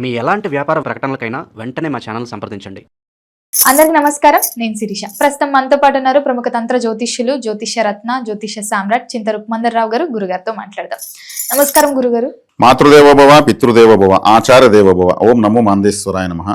మీ ఎలాంటి వ్యాపార ప్రకటనలకైనా వెంటనే మా ఛానల్ సంప్రదించండి. అందరికి నమస్కారం. నేను శిరీష. ప్రస్తుతం మనతో పాటు ఉన్నారు ప్రముఖ తంత్ర జ్యోతిష్యులు, జ్యోతిష్య రత్న, జ్యోతిష్య సామ్రాట్ చింత రుక్మందర్ రావు గారు. గురుగారితో మాట్లాడదాం. నమస్కారం గురుగారు. మాతృదేవోభవ, పితృదేవోభవ, ఆచార్య దేవోభవ. ఓం నమో మాందేశ్వరాయ నమః.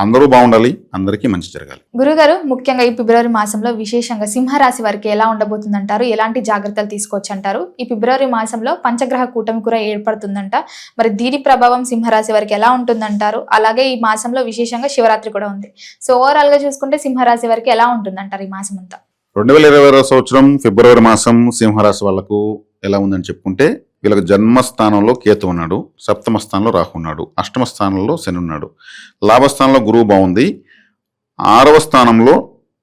అందరూ బాగుండాలి, అందరికీ మంచి జరగాలి. గురుగారు, ముఖ్యంగా ఈ ఫిబ్రవరి మాసంలో విశేషంగా సింహరాశి వారికి ఎలా ఉండబోతుందంటారు? ఎలాంటి జాగ్రత్తలు తీసుకోవచ్చు అంటారు? ఈ ఫిబ్రవరి మాసంలో పంచగ్రహ కూటమి కూడా ఏర్పడుతుందంట. మరి దీని ప్రభావం సింహరాశి వారికి ఎలా ఉంటుందంటారు? అలాగే ఈ మాసంలో విశేషంగా శివరాత్రి కూడా ఉంది. సో ఓవరాల్ గా చూసుకుంటే సింహరాశి వారికి ఎలా ఉంటుందంటారు ఈ మాసం అంతా? 2020 సంవత్సరం ఫిబ్రవరి మాసం సింహరాశి వాళ్లకు ఎలా ఉందని చెప్పుకుంటే, వీళ్ళకి జన్మస్థానంలో కేతు ఉన్నాడు, సప్తమ స్థానంలో రాహు ఉన్నాడు, అష్టమ స్థానంలో శని ఉన్నాడు, లాభస్థానంలో గురువు బాగుంది, 6వ స్థానంలో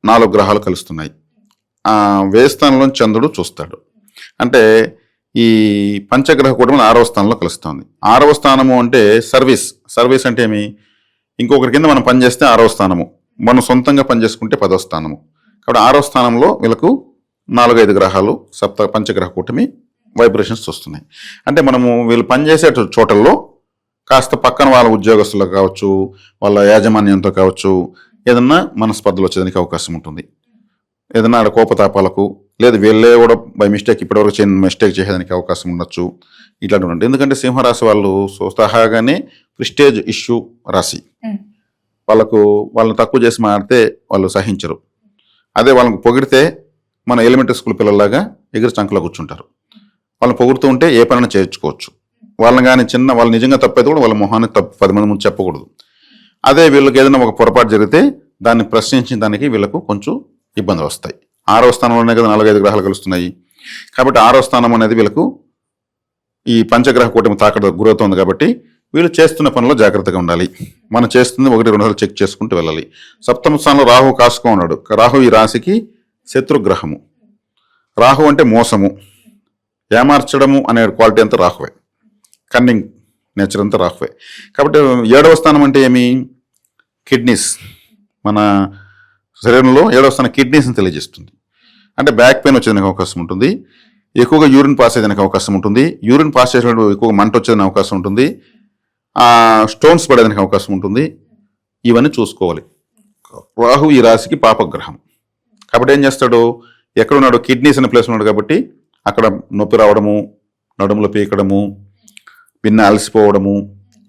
4 గ్రహాలు కలుస్తున్నాయి, వ్యయ స్థానంలో చంద్రుడు చూస్తాడు. అంటే ఈ పంచగ్రహ కూటమి 6వ స్థానంలో కలుస్తుంది. 6వ స్థానము అంటే సర్వీస్ అంటే ఏమి? ఇంకొకరి కింద మనం పనిచేస్తే 6వ స్థానము, మనం సొంతంగా పనిచేసుకుంటే 10వ స్థానము. కాబట్టి 6వ స్థానంలో వీళ్ళకు 4-5 గ్రహాలు పంచగ్రహ కూటమి వైబ్రేషన్స్ వస్తున్నాయి. అంటే మనము వీళ్ళు పనిచేసే చోటల్లో కాస్త పక్కన వాళ్ళ ఉద్యోగస్తులకు కావచ్చు, వాళ్ళ యాజమాన్యంతో కావచ్చు, ఏదన్నా మనస్పర్ధలు వచ్చేదానికి అవకాశం ఉంటుంది. ఏదన్నా ఆడ కోపతాపాలకు, లేదు వీళ్ళే కూడా బై మిస్టేక్ ఇప్పటివరకు మిస్టేక్ చేసేదానికి అవకాశం ఉండొచ్చు. ఇట్లాంటివి ఉంటాయి. ఎందుకంటే సింహరాశి వాళ్ళు స్వతహాగానే ప్రిస్టేజ్ ఇష్యూ రాశి. వాళ్ళని తక్కువ చేసి మాడితే వాళ్ళు సహించరు. అదే వాళ్ళని పొగిడితే మన ఎలిమెంటరీ స్కూల్ పిల్లల్లాగా ఎగిరి చంకలో కూర్చుంటారు. వాళ్ళని పొగుడుతూ ఉంటే ఏ పనైనా చేయించుకోవచ్చు. వాళ్ళని కానీ వాళ్ళు నిజంగా తప్పైతే కూడా వాళ్ళ మొహాన్ని 10 మంది ముందు చెప్పకూడదు. అదే వీళ్ళకి ఏదైనా ఒక పొరపాటు జరిగితే దాన్ని ప్రశ్నించిన దానికి వీళ్ళకు కొంచెం ఇబ్బందులు వస్తాయి. 6వ స్థానంలోనే కదా 4-5 గ్రహాలు కలుస్తున్నాయి. కాబట్టి 6వ స్థానం అనేది వీళ్ళకు ఈ పంచగ్రహ కూటమి తాకడ గురవుతోంది. కాబట్టి వీళ్ళు చేస్తున్న పనిలో జాగ్రత్తగా ఉండాలి. మనం చేస్తుంది 1-2 సార్లు చెక్ చేసుకుంటూ వెళ్ళాలి. సప్తమ స్థానంలో రాహు కాసుకో ఉన్నాడు. రాహు ఈ రాశికి శత్రుగ్రహము. రాహు అంటే మోసము, ఏమార్చడము అనే క్వాలిటీ అంతా రాహువే. కన్నింగ్ నేచర్ అంతా రాహువే. కాబట్టి 7వ స్థానం అంటే ఏమి? కిడ్నీస్. మన శరీరంలో 7వ స్థానం కిడ్నీస్ని తెలియజేస్తుంది. అంటే బ్యాక్ పెయిన్ వచ్చేదానికి అవకాశం ఉంటుంది, ఎక్కువగా యూరిన్ పాస్ అయ్యేదానికి అవకాశం ఉంటుంది, యూరిన్ పాస్ చేసేటప్పుడు ఎక్కువగా మంట వచ్చేదానికి అవకాశం ఉంటుంది, స్టోన్స్ పడేదానికి అవకాశం ఉంటుంది. ఇవన్నీ చూసుకోవాలి. రాహు ఈ రాశికి పాపగ్రహం. కాబట్టి ఏం చేస్తాడు? ఎక్కడున్నాడు? కిడ్నీస్ అనే ప్లేస్ ఉన్నాడు. కాబట్టి అక్కడ నొప్పి రావడము, నడుములో పీకడము, పిన్న అలసిపోవడము,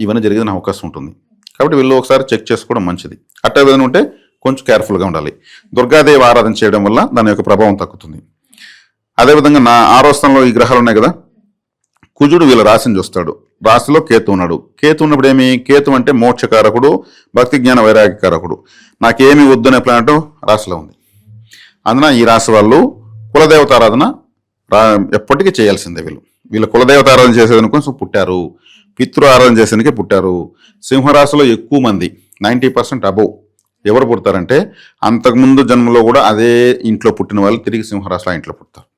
ఇవన్నీ జరిగేదని అవకాశం ఉంటుంది. కాబట్టి వీళ్ళు ఒకసారి చెక్ చేసుకోవడం మంచిది. అట్లా ఏదైనా ఉంటే కొంచెం కేర్ఫుల్గా ఉండాలి. దుర్గాదేవి ఆరాధన చేయడం వల్ల దాని యొక్క ప్రభావం తగ్గుతుంది. అదేవిధంగా 6వ స్థానంలో ఈ గ్రహాలు ఉన్నాయి కదా, కుజుడు వీళ్ళ రాశిని చూస్తాడు. రాశిలో కేతు ఉన్నాడు. కేతు ఉన్నప్పుడు ఏమి? కేతు అంటే మోక్షకారకుడు, భక్తి జ్ఞాన వైరాగ్యకారకుడు. నాకేమి వద్దు అనే ప్లానెట్ రాశిలో ఉంది. అందున ఈ రాశి వాళ్ళు కులదేవత ఆరాధన ఎప్పటికీ చేయాల్సిందే. వీళ్ళు కులదేవత ఆరాధన చేసేదాని కోసం పుట్టారు, పితృ ఆరాధన చేసేందుకే పుట్టారు. సింహరాశిలో ఎక్కువ మంది 90% అబోవ్ ఎవరు పుడతారంటే అంతకుముందు జన్మలో కూడా అదే ఇంట్లో పుట్టిన వాళ్ళు తిరిగి సింహరాశిలో ఇంట్లో పుడతారు.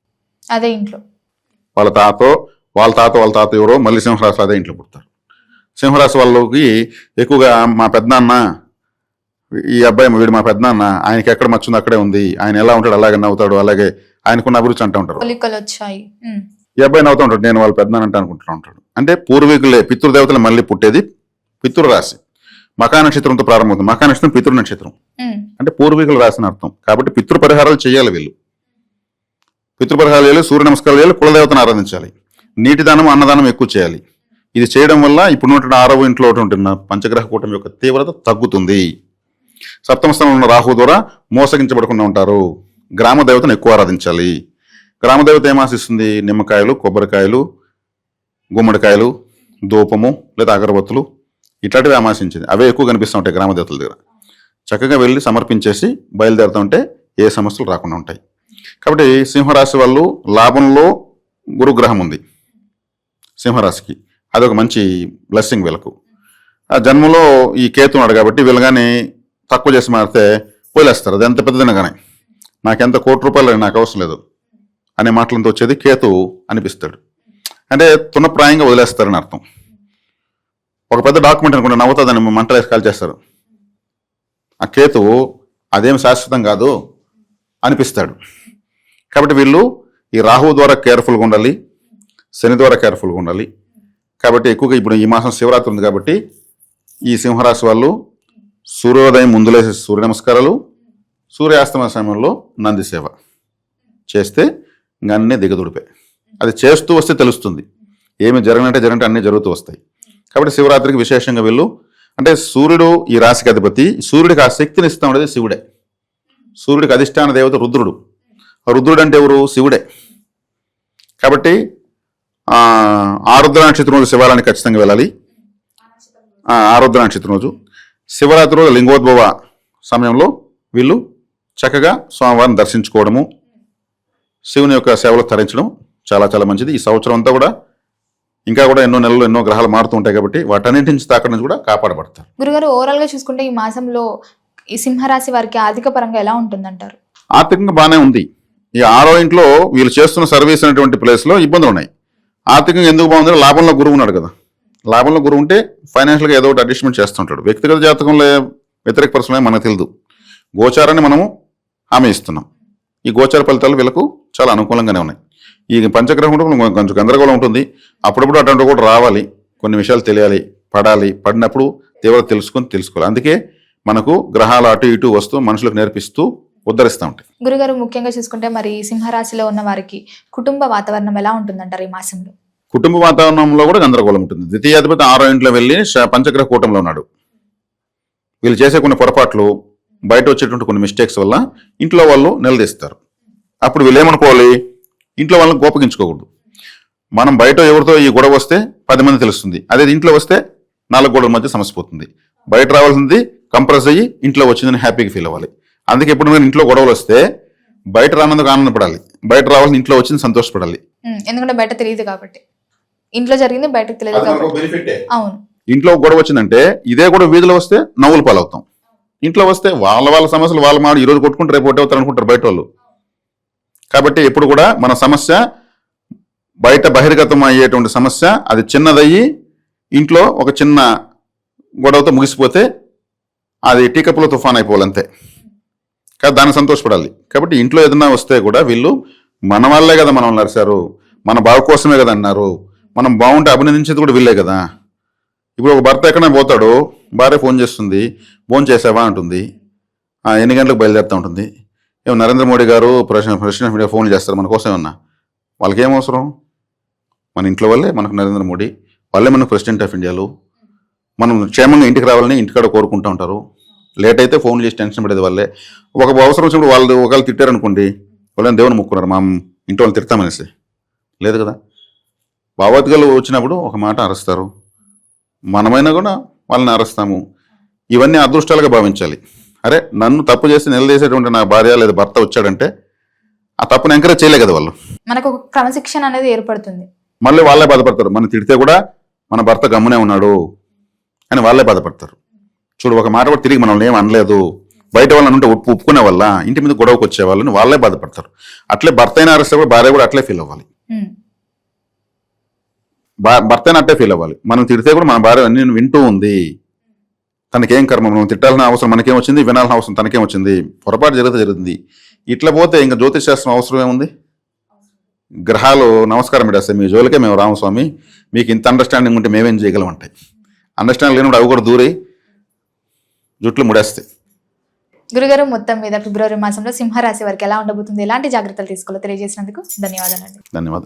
అదే ఇంట్లో వాళ్ళ తాత ఎవరో మళ్ళీ సింహరాశి అదే ఇంట్లో పుడతారు. సింహరాశి వాళ్ళకి ఎక్కువగా మా పెద్దనాన్న, ఈ అబ్బాయి వీడు మా పెద్దనాన్న, ఆయనకి ఎక్కడ మచ్చుంది అక్కడే ఉంది, ఆయన ఎలా ఉంటాడు అలాగే నవ్వుతాడు, అలాగే ఆయనకున్న అభిరుచి అంటూ ఉంటారు. ఈ అబ్బాయి నవ్వుతూ ఉంటాడు, నేను వాళ్ళ పెద్దనాన్న అంటే అనుకుంటూ ఉంటాడు. అంటే పూర్వీకులే పితృదేవతలు మళ్ళీ పుట్టేది పితృరాశి. మకా నక్షత్రంతో ప్రారంభమవుతుంది. మకా నక్షత్రం పితృ నక్షత్రం, అంటే పూర్వీకుల రాశి అని అర్థం. కాబట్టి పితృపరిహారాలు చేయాలి. పితృపరిహారాలు చేయాలి, సూర్య నమస్కారాలు చేయాలి, కులదేవతను ఆరాధించాలి, నీటి దానం అన్నదానం ఎక్కువ చేయాలి. ఇది చేయడం వల్ల ఇప్పుడు 6వ ఇంట్లో ఉంటున్న పంచగ్రహ కూటమి యొక్క తీవ్రత తగ్గుతుంది. సప్తమ స్థానంలో ఉన్న రాహు ద్వారా మోసగించబడకుండా ఉంటారు. గ్రామ దేవతను ఎక్కువ ఆరాధించాలి. గ్రామ దేవత ఏం ఆశిస్తుంది? నిమ్మకాయలు, కొబ్బరికాయలు, గుమ్మడికాయలు, ధూపము లేదా అగరబత్తులు ఇట్లాంటివి ఆమాశించింది. అవే ఎక్కువ కనిపిస్తూ ఉంటాయి గ్రామ దేవతల దగ్గర. చక్కగా వెళ్ళి సమర్పించేసి బయలుదేరుతూ ఉంటే ఏ సమస్యలు రాకుండా ఉంటాయి. కాబట్టి సింహరాశి వాళ్ళు లాభంలో గురుగ్రహం ఉంది సింహరాశికి, అదొక మంచి బ్లెస్సింగ్ వీళ్ళకు. ఆ జన్మలో ఈ కేతు ఉన్నాడు కాబట్టి వీళ్ళు కానీ తక్కువ చేసి మారితే పోలేస్తారు. అది ఎంత పెద్దదైనా కానీ, నాకెంత ₹1,00,00,000 నాకు అవసరం లేదు అనే మాటలంతా వచ్చేది కేతు అనిపిస్తాడు. అంటే తునప్రాయంగా వదిలేస్తారని అర్థం. ఒక పెద్ద డాక్యుమెంట్ అనుకుంటే నవ్వుతుందని మంటలు వేసి కాల్ చేస్తారు. ఆ కేతువు అదేం శాశ్వతం కాదు అనిపిస్తాడు. కాబట్టి వీళ్ళు ఈ రాహు ద్వారా కేర్ఫుల్గా ఉండాలి, శని ద్వారా కేర్ఫుల్గా ఉండాలి. కాబట్టి ఎక్కువగా ఇప్పుడు ఈ మాసం శివరాత్రి ఉంది కాబట్టి ఈ సింహరాశి వాళ్ళు సూర్యోదయం ముందులే సూర్య నమస్కారాలు, సూర్యాస్తమయ సమయంలో నంది సేవ చేస్తే ఇంకా అన్నీ దిగదుడిపే. అది చేస్తూ వస్తే తెలుస్తుంది, ఏమి జరగనంటే అన్నీ జరుగుతూ వస్తాయి. కాబట్టి శివరాత్రికి విశేషంగా వీళ్ళు, అంటే సూర్యుడు ఈ రాశికి అధిపతి, సూర్యుడికి ఆ శక్తిని ఇస్తా ఉండేది శివుడే. సూర్యుడికి అధిష్టాన దేవత రుద్రుడు. ఆ రుద్రుడు అంటే ఎవరు? శివుడే. కాబట్టి ఆరుద్ర నక్షత్రం రోజు శివాలయానికి ఖచ్చితంగా వెళ్ళాలి. ఆరుద్ర నక్షత్రం రోజు శివరాత్రి రోజు లింగోద్భవ సమయంలో వీళ్ళు చక్కగా స్వామివారిని దర్శించుకోవడము, శివుని యొక్క సేవలు తరించడం చాలా చాలా మంచిది. ఈ సంవత్సరం అంతా కూడా ఇంకా కూడా ఎన్నో నెలలు ఎన్నో గ్రహాలు మారుతూ ఉంటాయి కాబట్టి వాటన్నింటి నుంచి తాకడ నుంచి కూడా కాపాడబడతారు. గురుగారు, ఓవరాల్ గా చూసుకుంటే ఈ మాసంలో ఈ సింహరాశి వారికి ఆర్థిక పరంగా ఎలా ఉంటుందంటారు? ఆర్థికంగా బాగానే ఉంది. ఈ 6వ ఇంట్లో వీళ్ళు చేస్తున్న సర్వీస్ అనేటువంటి ప్లేస్లో ఇబ్బందులు ఉన్నాయి. ఆర్థికంగా ఎందుకు బాగుందంటే లాభంలో గురువు ఉన్నాడు కదా. లాభంలో గురువు ఉంటే ఫైనాన్షియల్గా ఏదో ఒకటి అడ్జస్ట్మెంట్ చేస్తుంటాడు. వ్యక్తిగత జాతకంలో వ్యతిరేక పరిస్థితులు మనకు తెలియదు. గోచారాన్ని మనము హామీ ఇస్తున్నాం. ఈ గోచార ఫలితాలు వీళ్ళకు చాలా అనుకూలంగానే ఉన్నాయి. ఈ పంచగ్రహం కొంచెం గందరగోళం ఉంటుంది. అప్పుడప్పుడు అటువంటి కూడా రావాలి, కొన్ని విషయాలు తెలియాలి, పడినప్పుడు తీవ్రత తెలుసుకోవాలి. అందుకే మనకు గ్రహాలు అటు ఇటు వస్తూ మనుషులకు నేర్పిస్తూ ఉద్ధరిస్తూ ఉంటాయి. గురుగారు, ముఖ్యంగా చూసుకుంటే మరి సింహరాశిలో ఉన్న వారికి కుటుంబ వాతావరణం ఎలా ఉంటుందంటారు ఈ మాసంలో? కుటుంబ వాతావరణంలో కూడా గందరగోళం ఉంటుంది. ద్వితీయాధిపతి 6వ ఇంట్లో వెళ్ళి పంచగ్రహ కూటంలో ఉన్నాడు. వీళ్ళు చేసే కొన్ని పొరపాట్లు, బయట వచ్చేటువంటి కొన్ని మిస్టేక్స్ వల్ల ఇంట్లో వాళ్ళు నిలదీస్తారు. అప్పుడు వీళ్ళు ఏమనుకోవాలి? ఇంట్లో వాళ్ళని కోపగించుకోకూడదు. మనం బయట ఎవరితో ఈ గొడవ వస్తే 10 మంది తెలుస్తుంది. అదే ఇంట్లో వస్తే 4 గోడల మధ్య సమస్య పోతుంది. బయట రావాల్సింది కంప్రెస్ అయ్యి ఇంట్లో వచ్చిందని హ్యాపీగా ఫీల్ అవ్వాలి. అందుకే ఎప్పుడు మీరు ఇంట్లో గొడవలు వస్తే బయట రానందుకు ఆనందపడాలి, బయట రావాల్సిన ఇంట్లో వచ్చింది సంతోషపడాలి. ఎందుకంటే బయట తెలియదు కాబట్టి, ఇంట్లో జరిగింది బయటకు తెలియదు కాబట్టి. అవును, ఇంట్లో గొడవ వచ్చిందంటే ఇదే కూడా వీధిలో వస్తే నవ్వులు పాలవుతాం. ఇంట్లో వస్తే వాళ్ళ సమస్యలు వాళ్ళ మాట, ఈరోజు కొట్టుకుంటే రేపు ఒకటి అనుకుంటారు బయట వాళ్ళు. కాబట్టి ఎప్పుడు కూడా మన సమస్య బయట బహిర్గతం అయ్యేటువంటి సమస్య అది చిన్నదయ్యి ఇంట్లో ఒక చిన్న గొడవతో ముగిసిపోతే అది టీకప్పులో తుఫాన్ అయిపోవాలంతే. కానీ దాన్ని సంతోషపడాలి. కాబట్టి ఇంట్లో ఏదైనా వస్తే కూడా వీళ్ళు మన వాళ్ళే కదా మనం నరిశారు, మన బాగు కోసమే కదా అన్నారు, మనం బాగుంటే అభినందించేది కూడా వీళ్ళే కదా. ఇప్పుడు ఒక భర్త ఎక్కడైనా పోతాడు, భార్య ఫోన్ చేస్తుంది, ఫోన్ చేసావా అంటుంది, ఎన్ని గంటలకు బయలుదేరుతూ ఉంటుంది. ఏమో నరేంద్ర మోడీ గారు ప్రెసిడెంట్ ఆఫ్ ఇండియా ఫోన్ చేస్తారు మన కోసం ఏమన్నా? వాళ్ళకి ఏం అవసరం? మన ఇంట్లో వాళ్ళే మనకు నరేంద్ర మోడీ, వాళ్ళే మనకు ప్రెసిడెంట్ ఆఫ్ ఇండియాలో. మనం క్షేమంగా ఇంటికి రావాలని ఇంటికాడ కోరుకుంటూ ఉంటారు. లేట్ అయితే ఫోన్ చేసి టెన్షన్ పడేది వాళ్ళే. ఒక అవసరం వచ్చినప్పుడు వాళ్ళు ఒకవేళ తిట్టారనుకోండి, వాళ్ళని దేవుని మొక్కున్నారు, మా ఇంటి వాళ్ళు తిడతామనేసి. లేదు కదా. భావోద్వేగాలు వచ్చినప్పుడు ఒక మాట అరుస్తారు, మనమైనా కూడా వాళ్ళని అరుస్తాము. ఇవన్నీ అదృష్టాలుగా భావించాలి. అరే నన్ను తప్పు చేసి నిలదీసేటువంటి నా భార్య లేదా భర్త వచ్చాడంటే ఆ తప్పును ఎంకరేజ్ చేయలే కదా వాళ్ళు. మనకు ఒక క్రమశిక్షణ అనేది ఏర్పడుతుంది. మళ్ళీ వాళ్ళే బాధపడతారు. మనం తిడితే కూడా మన భర్త గమ్మునే ఉన్నాడు అని వాళ్ళే బాధపడతారు. చూడు, ఒక మాట కూడా తిరిగి మనల్ని ఏం అనలేదు, బయట వాళ్ళని ఉంటే ఒప్పుకునే వల్ల ఇంటి మీద గొడవకు వచ్చే వాళ్ళని వాళ్ళే బాధపడతారు. అట్లే భర్త అయినా అరెస్ట్ కూడా భార్య కూడా అట్లే ఫీల్ అవ్వాలి. భర్త అయినా అట్లే ఫీల్ అవ్వాలి. మనం తిడితే కూడా మన భార్య అన్ని వింటూ ఉంది, తనకేం కర్మ, మనం తిట్టాల్సిన అవసరం మనకేం వచ్చింది, వినాల్సిన అవసరం తనకేం వచ్చింది, పొరపాటు జరుగుతుంది. ఇట్లా పోతే ఇంకా జ్యోతిష్ శాస్త్రం అవసరం ఏముంది? గ్రహాలు నమస్కారం పెట్టేస్తాయి, మీ జోలికే మేము రామస్వామి, మీకు ఇంత అండర్స్టాండింగ్ ఉంటే మేమేం చేయగలం అంటే. అండర్స్టాండింగ్ లేనప్పుడు అవి కూడా దూరి జుట్లు ముడేస్తాయి. గురుగారు, మొత్తం మీద ఫిబ్రవరి మాసంలో సింహరాశి వారికి ఎలా ఉండబోతుంది, ఎలాంటి జాగ్రత్తలు తీసుకోవాలో తెలియజేసినందుకు ధన్యవాదాలండి. ధన్యవాదాలు.